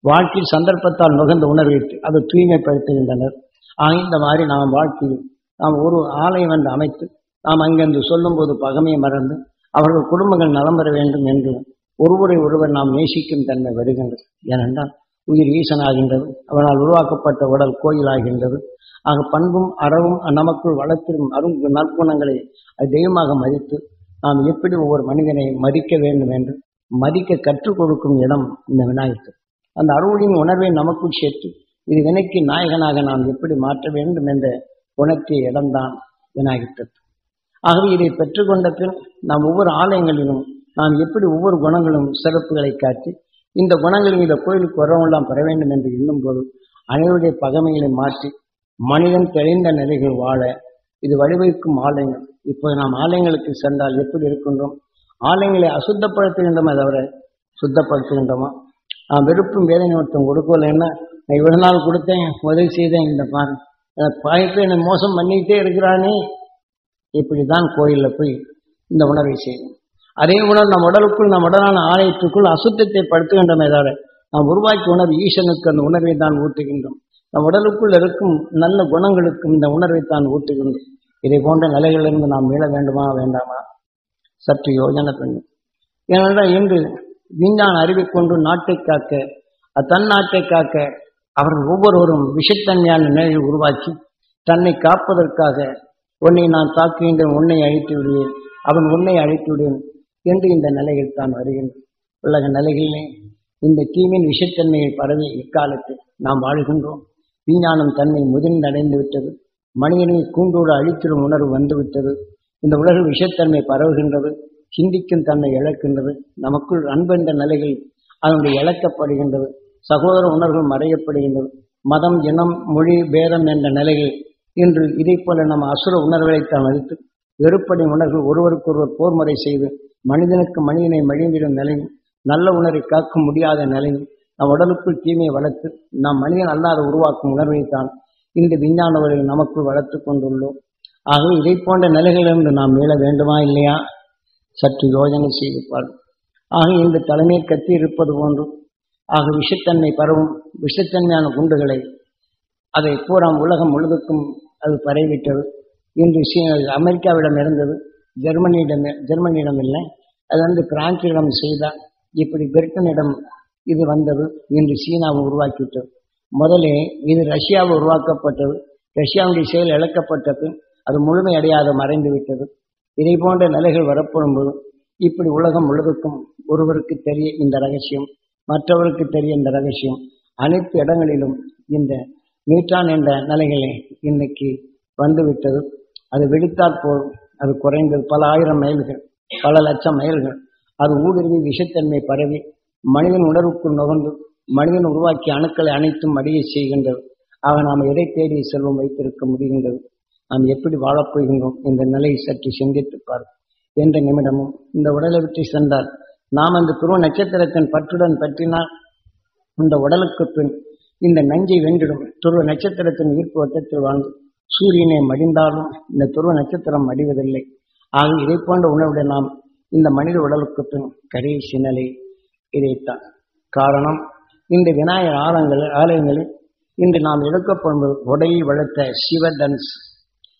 வாழ்க்கையில் சந்தர்ப்பத்தால் நுகர்ந்த உணர்வை அதை தூய்மைப்படுத்துகின்றனர். ஆக இந்த மாதிரி நாம் வாழ்க்கையில் நாம் ஒரு ஆலயம் என்று அமைத்து நாம் அங்கிருந்து சொல்லும் போது பகைமையை மறந்து அவர்கள் குடும்பங்கள் நலம் பெற வேண்டும் என்று ஒருவர் நாம் நேசிக்கும் தன்மை வருகின்றது. ஏனென்றால் உயிர் ஈசனாகின்றது, அவனால் உருவாக்கப்பட்ட உடல் கோயிலாகின்றது. ஆக பண்பும் அறவும் நமக்குள் வளர்த்திடும் அரும் நற்குணங்களை அது தெய்வமாக மதித்து நாம் எப்படி ஒவ்வொரு மனிதனை மதிக்க வேண்டும் என்று மதிக்க கற்றுக் கொடுக்கும் இடம் இந்த விநாயகர். அந்த அருளின் உணர்வை நமக்குள் சேர்த்து இது வினைக்கு நாயகனாக நாம் எப்படி மாற்ற வேண்டும் என்ற உணர்த்திய இடம்தான் விநாயகர். ஆகவே இதை பெற்றுக்கொண்ட பின் நாம் ஒவ்வொரு ஆலயங்களிலும் நாம் எப்படி ஒவ்வொரு குணங்களும் சிறப்புகளை காட்டி இந்த குணங்களில் இந்த கோயிலுக்கு வரவெல்லாம் பெற வேண்டும் என்று எண்ணும் போது அனைவருடைய பகைமைகளை மாற்றி மனிதன் தெளிந்த நிலைகள் வாழ இது வழிவகுக்கும் ஆலயங்கள். இப்போது நாம் ஆலயங்களுக்கு சென்றால் எப்படி இருக்கின்றோம், ஆலயங்களை அசுத்தப்படுத்துகின்றோமே தவிர சுத்தப்படுத்துகின்றோமா? நான் வெறுப்பும் வேதனை ஒருத்தம் கொடுக்கலன்னா நான் இவ்வளவு நாள் கொடுத்தேன் உதவி செய்தேன், இந்த பாய்க்கு என்னை மோசம் பண்ணிக்கிட்டே இருக்கிறானே, இப்படிதான் கோயிலில் போய் இந்த உணர்வை செய்யும். அதே உணர்வு நம் உடலுக்குள், நம் உடலான ஆலயத்துக்குள் அசுத்தத்தை படுத்துகின்றமே தவிர நாம் உருவாக்கி உணர்வு ஈசனுக்கு அந்த உணர்வை தான் ஊட்டுகின்றோம். நம் உடலுக்குள் இருக்கும் நல்ல குணங்களுக்கும் இந்த உணர்வை தான் ஊட்டுகின்றோம். இதை போன்ற நிலைகளிலிருந்து நாம் மீள வேண்டுமா வேண்டாமா? சற்று யோஜனை பண்ணி. ஏனென்றால் இன்று விஞ்ஞான அறிவை கொண்டு நாட்டை காக்க, தன் நாட்டை காக்க அவர்கள் ஒவ்வொருவரும் விஷத்தன்மையான நிலையை உருவாக்கி தன்னை காப்பதற்காக உன்னை நான் தாக்குகின்றேன், உன்னை அழித்து விடுவேன், அவன் உன்னை அழித்து விடுவேன் என்று இந்த நிலையில் தான் வருகின்றன. உலக நிலைகளிலே இந்த தீமின் விஷத்தன்மையை பரவி இக்காலத்தில் நாம் வாழ்கின்றோம். விஞ்ஞானம் தன்னை முதிர்ந்தடைந்து விட்டது. மனிதனை கூண்டோடு அழித்திடும் உணர்வு வந்துவிட்டது. இந்த உலக விஷத்தன்மை பரவுகின்றது. சிந்திக்கும் தன்மை இழக்கின்றது. நமக்குள் அன்பென்ற நிலையில் அதனுடைய இழக்கப்படுகின்றது. சகோதர உணர்வுகள் மறையப்படுகின்றது. மதம், இனம், மொழி, பேதம் என்ற நிலையில் இன்று இதை போல நம்ம அசுர உணர்வுகளைத்தான் அளித்து வெறுப்படை உணர்வுகள் ஒருவருக்கொருவர் போர் முறை செய்து மனிதனுக்கு மனிதனை மழிந்திடும் நிலையும், நல்ல உணர்வை காக்க முடியாத நிலையும், நம் உடலுக்குள் தீமையை வளர்த்து நாம் மனிதன் அல்லாத உருவாக்கும் உணர்வைத்தான் இந்த விஞ்ஞான உலகில் நமக்குள் வளர்த்து கொண்டுள்ளோம். ஆகவே இதை போன்ற நிலைகளிலிருந்து நாம் மீள வேண்டுமா இல்லையா? சற்று யோஜனை செய்து பாருங்கள். ஆக இந்த தலைமை கத்தி இருப்பது போன்று ஆக விஷத்தன்மை பரவும் விஷத்தன்மையான குண்டுகளை அதை பூராம் உலகம் முழுவதுக்கும் அது பரவிவிட்டது. இன்று அமெரிக்காவிடம் இருந்தது, ஜெர்மனியிடம் இல்லை, அது பிரான்சிடம் செய்தால் இப்படி பிரிட்டனிடம் இது வந்தது. இன்று சீனாவை உருவாக்கிவிட்டது. முதலே இது ரஷ்யாவை உருவாக்கப்பட்டது. ரஷ்யாவுடைய செயல் இழக்கப்பட்டது. அது முழுமையடையாத மறைந்து விட்டது. இதை போன்ற நிலைகள் வரப்படும்போது இப்படி உலகம் முழுவதுக்கும் ஒருவருக்கு தெரிய இந்த ரகசியம், மற்றவருக்கு தெரிய இந்த ரகசியம், அனைத்து இடங்களிலும் இந்த நியூட்ரான் என்ற நிலைகளே இன்னைக்கு வந்துவிட்டது. அது வெடித்தால் போதும், அது குறைந்தது பல ஆயிரம் மைல்கள், பல லட்சம் மைல்கள் அது ஊடுருவி விஷத்தன்மை பரவி மனிதன் உணர்வுக்குள் நுகர்ந்து மனிதன் உருவாக்கிய அணுக்களை அனைத்தும் அடியை செய்கின்றது. ஆக நாம் எதை தேடி செல்வம் வைத்திருக்க முடிகின்றது? நாம் எப்படி வாழப்போகின்றோம் என்ற நிலையை சற்று சிந்தித்து பார்ப்போம். என்ற நிமிடமும் இந்த உடலை விட்டு சென்றால் நாம் அந்த துருவ நட்சத்திரத்தின் பற்றுடன் பற்றினால் இந்த உடலுக்கு பின் இந்த நஞ்சை வென்றிடும். துருவ நட்சத்திரத்தின் ஈர்ப்பு வட்டத்தில் வாழ்ந்து சூரியனை மடிந்தாலும் இந்த துருவ நட்சத்திரம் மடிவதில்லை. ஆக இதை போன்ற உணவுடன் நாம் இந்த மனித உடலுக்கு பின் கடைசி நிலை இதைத்தான். காரணம், இந்த விநாயகர் ஆலயங்களில் இன்று நாம் எடுக்கப்படும்போது உடையில் வளர்த்த சிவதன்ஸ்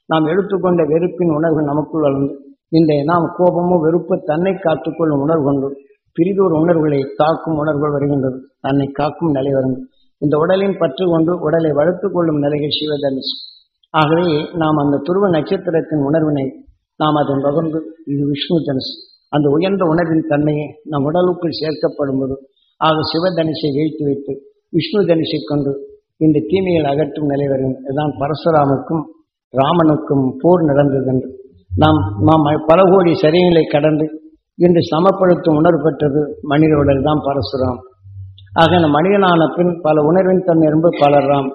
நாம் எடுத்துக்கொண்ட வெறுப்பின் உணர்வு நமக்குள் வளர்ந்து இந்த நாம் கோபமும் வெறுப்பு தன்னை காத்துக்கொள்ளும் உணர்வு கொண்டு பிரிதொரு உணர்வுகளை தாக்கும் உணர்வுகள் வருகின்றது. தன்னை காக்கும் நிலை வருகிறது. இந்த உடலின் பற்று கொண்டு உடலை வளர்த்து கொள்ளும் நிலைகள் சிவதனுஷ். ஆகவே நாம் அந்த துருவ நட்சத்திரத்தின் உணர்வினை நாம் அதை பகிர்ந்து இது விஷ்ணு தனுஷ், அந்த உயர்ந்த உணர்வின் தன்மையை நம் உடலுக்குள் சேர்க்கப்படும்போது ஆக சிவதனுஷை வைத்து வைத்து விஷ்ணு தனுஷை கொண்டு இந்த தீமையை அகற்றும் நிலை வருகிறது. இதுதான் பரசுராமுக்கும் ராமனுக்கும் போர் நடந்தது என்று நாம் பல கோடி சரியங்களை கடந்து இன்று சமப்படுத்தும் உணர்வு பெற்றது மனித உடல் தான் பரசுராம். ஆக இந்த மனிதனான பின் பல உணர்வின் தன்மை என்பது பலராம்.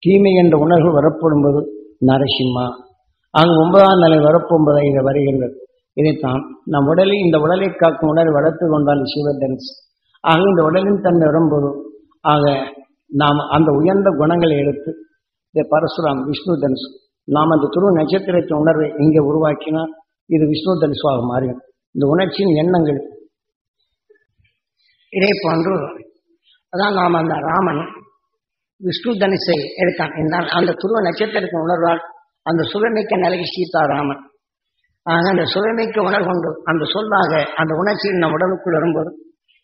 தீமை என்ற உணர்வு வரப்படும்போது நரசிம்மா. ஆக 9ஆம் நிலை வரப்போன்பதை இதை வருகின்றது. இதைத்தான் நம் உடலில் இந்த உடலை காக்கும் உணர்வை வளர்த்து கொண்டால் சிவதனுஷ். ஆக இந்த உடலின் தன்மை வரும்போது ஆக நாம் அந்த உயர்ந்த குணங்களை எடுத்து இந்த பரசுராம் விஷ்ணு தனுஷ் நாம் அந்த துருவ நட்சத்திரத்தின் உணர்வை இங்கே உருவாக்கினால் இது விஷ்ணு தனுஷாக மாறும். இந்த உணர்ச்சியின் எண்ணங்கள் இதே போன்று அதான் நாம் அந்த ராமன் விஷ்ணு தனுஷை எடுத்தான் என்றால் அந்த துருவ நட்சத்திரத்தின் உணர்வால் அந்த சுவைமிக்க நிலைக்கு சீதாராமன். ஆக அந்த சுவைமிக்க உணர்வு கொண்டு அந்த சொல்லாக அந்த உணர்ச்சியில் நம் உடலுக்குள் வரும்போது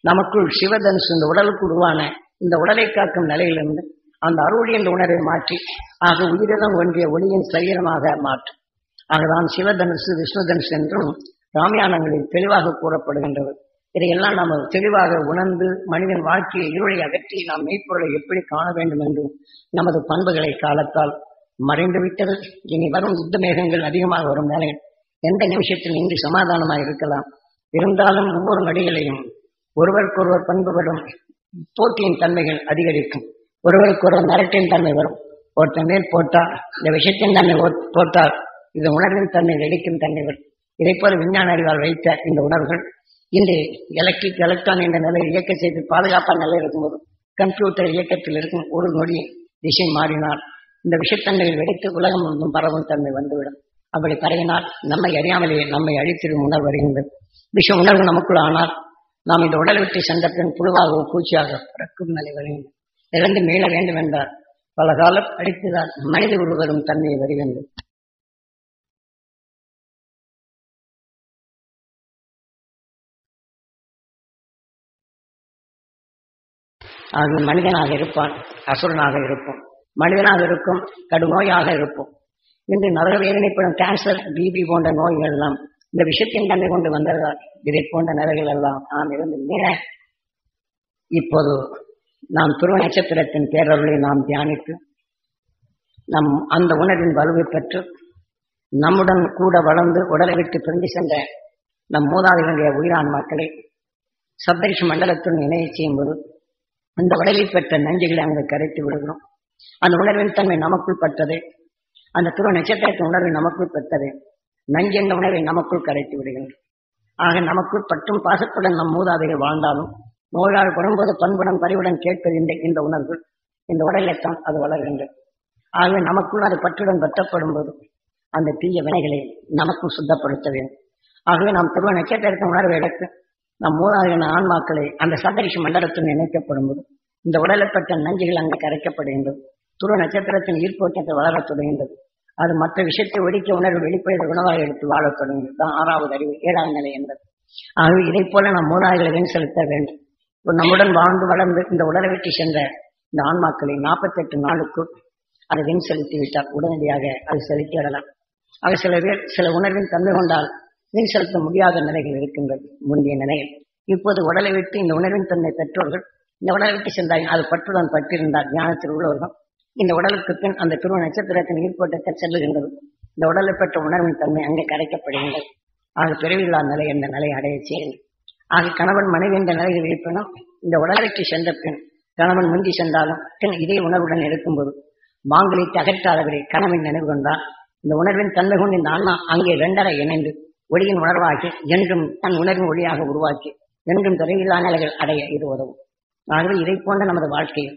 நமக்குள் சிவதனுஷ் இந்த உடலுக்கு உருவான இந்த உடலை காக்கும் நிலையிலிருந்து அந்த அருள் என்ற உணர்வை மாற்றி ஆக உயிரிடம் ஒன்றிய ஒளியின் சரீரமாக மாற்றும். ஆகதான் சிவதனுஷு விஷ்ணு தனுஷ் என்றும் ராமாயணங்களில் தெளிவாக கூறப்படுகின்றது. இதையெல்லாம் நாம் தெளிவாக உணர்ந்து மனிதன் வாழ்க்கையை இருளை அகற்றி நாம் மெய்ப்பொருளை எப்படி காண வேண்டும் என்று நமது பண்புகளை காலத்தால் மறைந்துவிட்டது. இனி வரும் யுத்த மேகங்கள் அதிகமாக வரும் வேலைகள் எந்த நிமிஷத்தில் இன்று சமாதானமாக இருக்கலாம். இருந்தாலும் ஒவ்வொரு நடிகளையும் ஒருவருக்கொருவர் பண்புகளும் போட்டியின் தன்மைகள் அதிகரிக்கும். ஒருவருக்கொருவர் மிரட்டின் தன்மை வரும். ஒருத்தன் மேல் போட்டால் இந்த விஷயத்தின் தன்மை போட்டால் இந்த உணர்வின் தன்மை வெடிக்கும் தன்மைகள். இதை போல விஞ்ஞான அறிவால் வைத்த இந்த உணர்வுகள் இன்று எலக்ட்ரான் என்ற நிலையில் இயக்க செய்து பாதுகாப்பான நிலையில் இருக்கும்போது கம்ப்யூட்டர் இயக்கத்தில் இருக்கும் ஒரு நொடி திசை மாறினால் இந்த விஷத்தன்மைகள் வெடித்து உலகம் முழுவதும் பரவும் தன்மை வந்துவிடும். அப்படி பரவினால் நம்மை அறியாமலேயே நம்மை அழித்திடும் உணர்வு வருகின்றது. விஷ உணர்வு நமக்குள் ஆனால் நாம் இந்த உடலை விட்டு சென்ற பின் புழுவாகவோ பூச்சியாக பிறக்கும் நிலை வரும். இழந்து மீள வேண்டும் என்றால் பல காலம் அடித்துதான் மனித உருவரும் தன்மையை வருகின்றது. ஆக மனிதனாக இருப்பான், அசுரனாக இருப்போம். மனிதனாக இருக்கும், கடுநோயாக இருப்போம். இன்று நரக வேதனைப்படும் கேன்சர், பிபி போன்ற நோய்கள் எல்லாம் இந்த விஷயத்தின் தன்மை கொண்டு வந்ததால் இதை போன்ற நரகள் எல்லாம் நாம் இருந்து மீற இப்போது நாம் துருவ நட்சத்திரத்தின் பேரருளை நாம் தியானித்து நம் அந்த உணர்வின் வலுவை பெற்று நம்முடன் கூட வளர்ந்து உடலை விட்டு பிரிந்து சென்ற நம் மூதாதைகளுடைய உயிரான்மாக்களை சப்தரிஷி மண்டலத்துடன் இணைய செய்யும்போது அந்த உடலில் பெற்ற நஞ்சுகளை அங்கு கரைத்து விடுகிறோம். அந்த உணர்வின் தன்மை நமக்குள் பட்டது, அந்த துருவ நட்சத்திரத்தின் உணர்வை நமக்குள் பெற்றது, நஞ்சு என்ற உணர்வை நமக்குள் கரைத்து விடுகின்றோம். ஆக நமக்குள் பற்றும் பாசத்துடன் நம் மூதாதைகள் வாழ்ந்தாலும் நோயால் புறம்போது பண்புடன் பறிவுடன் கேட்பது இந்த உணர்வு இந்த உடலைத்தான் அது வளர்கின்றது. ஆகவே நமக்குள் அது பற்றுடன் பற்றப்படும் போது அந்த தீய வினைகளை நமக்கும் சுத்தப்படுத்த வேண்டும். ஆகவே நாம் துருவ நட்சத்திரத்தின் உணர்வை எடுத்து நம் மூதாதைகளின் ஆன்மாக்களை அந்த சப்தரிஷி மண்டலத்துடன் இணைக்கப்படும் போது இந்த உடலைப்பட்ட நஞ்சுகள் அங்கு கரைக்கப்படுகின்றது. துருவ நட்சத்திரத்தின் ஈர்ப்போட்டத்தை வளரத் தொடங்கின்றது. அது மற்ற விஷயத்தை ஒழிக்க உணர்வு வெளிப்படையை உணவாக எடுத்து வாழத் தொடங்கியது தான் 6வது அறிவு 7வது நிலை என்பது. ஆகவே இதை போல நம் மூதாதைகளை வெண் செலுத்த வேண்டும். நம்முடன் வாழ்ந்து வளர்ந்து இந்த உடலை விட்டு சென்ற இந்த ஆன்மாக்களை 48 நாளுக்குள் அதை வெண் செலுத்தி விட்டால் உடனடியாக அது செலுத்திவிடலாம். ஆக சில பேர் சில உணர்வின் தன்மை கொண்டால் வெண் செலுத்த முடியாத நிலைகள் இருக்கின்றது. முந்தைய நிலையில் இப்போது உடலை விட்டு இந்த உணர்வின் தன்மை பெற்றோர்கள் இந்த உடலை விட்டு சென்றார்கள். அது பற்றுடன் பற்றிருந்தால் ஞானத்தில் உள்ளவர்கள் இந்த உடலுக்கு பின் அந்த துருவ நட்சத்திரத்தின் ஈர்ப்போட்டத்தை செல்லுகின்றது. இந்த உடலை பெற்ற உணர்வின் தன்மை அங்கே கரைக்கப்படுகின்றது. ஆக பிறவில்லா நிலை என்ற நிலை அடைய செய்யுங்கள். ஆக கணவன் மனைவி என்ற நிலையில் இருப்பினும் இந்த உடலை விட்டு சென்ற பின் கணவன் முந்தி சென்றாலும் பின் இதே உணர்வுடன் இருக்கும்போது மாங்கலித்து அகற்றாதவரை கணவன் நினைவு கொண்டால் இந்த உணர்வின் தன்மை கொண்டு இந்த ஆன்மா அங்கே 2 இணைந்து ஒளியின் உணர்வாக்கி என்றும் தன் உணர்வின் ஒளியாக உருவாக்கி என்றும் பிறவில்லா நிலைகள் அடைய இது உதவும். ஆகவே இதை போன்ற நமது வாழ்க்கையில்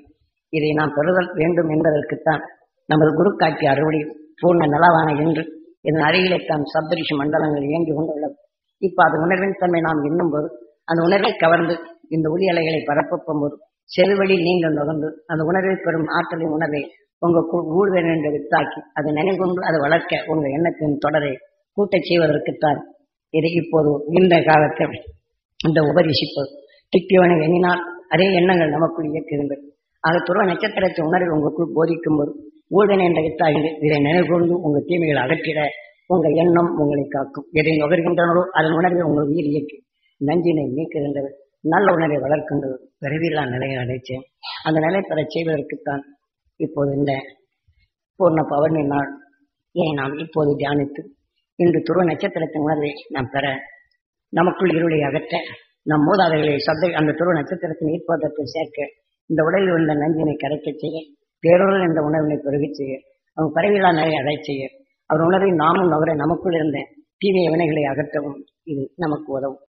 இதை நாம் பெறுதல் வேண்டும் என்பதற்குத்தான் நமது குரு காட்சி அறுவடை பூர்ண நலவான என்று இதன் அருகிலே தான் சப்தரிஷி மண்டலங்கள் இயங்கி கொண்டுள்ளது. இப்ப அது உணர்வின் தன்மை நாம் எண்ணும்போது அந்த உணர்வை கவர்ந்து இந்த ஒளி அலைகளை பரப்பும் போது செல்வழி நீங்கள் நுகர்ந்து அந்த உணர்வை பெறும் ஆற்றலின் உணர்வை உங்கள் ஊழ்வேன் என்று வித்தாக்கி அதை நினைவுகொண்டு அதை வளர்க்க உங்கள் எண்ணத்தின் தொடரை கூட்டச் செய்வதற்குத்தான் இதை இப்போது இந்த காலத்தில் இந்த உபதேசிப்பது திட்டியவனை எண்ணினால் அதே எண்ணங்கள் நமக்குள் இயக்குகின்றது. ஆக துருவ நட்சத்திரத்தை உணர்வை உங்களுக்குள் போதிக்கும் போது ஊழ்வேன் என்ற வித்தாகி இதை நினைவுகொண்டு உங்கள் தீமைகளை அகற்றிட உங்கள் எண்ணம் உங்களை காக்கும். எதை நுகர்கின்றனரோ அதன் உணர்வை உங்கள் உயிர் இயக்கி நஞ்சினை நீக்குகின்றது, நல்ல உணர்வை வளர்க்கின்றது, விரைவில்லா நிலையை அடைச்சேன். அந்த நிலை பெற செய்வதற்குத்தான் இப்போது இந்த பூர்ண பௌர்ணமி நாள் இதை நாம் இப்போது தியானித்து இன்று துருவ நட்சத்திரத்தின் உணர்வை நாம் பெற நமக்குள் இருளை அகற்ற நம் மூதாதைகளை அந்த துருவ நட்சத்திரத்தின் ஈர்ப்பதத்தை சேர்க்க இந்த உடலில் உள்ள நஞ்சினை கரைக்க செய்ய பேரொருள் என்ற உணர்வினை பெருகச் செய்ய அவன் பரவில்லா நிலையை அடை செய்ய அவர் உணர்வை நாமும் அவரை நமக்குள் இருந்த தீவிர வினைகளை அகற்றவும் இது நமக்கு உதவும்.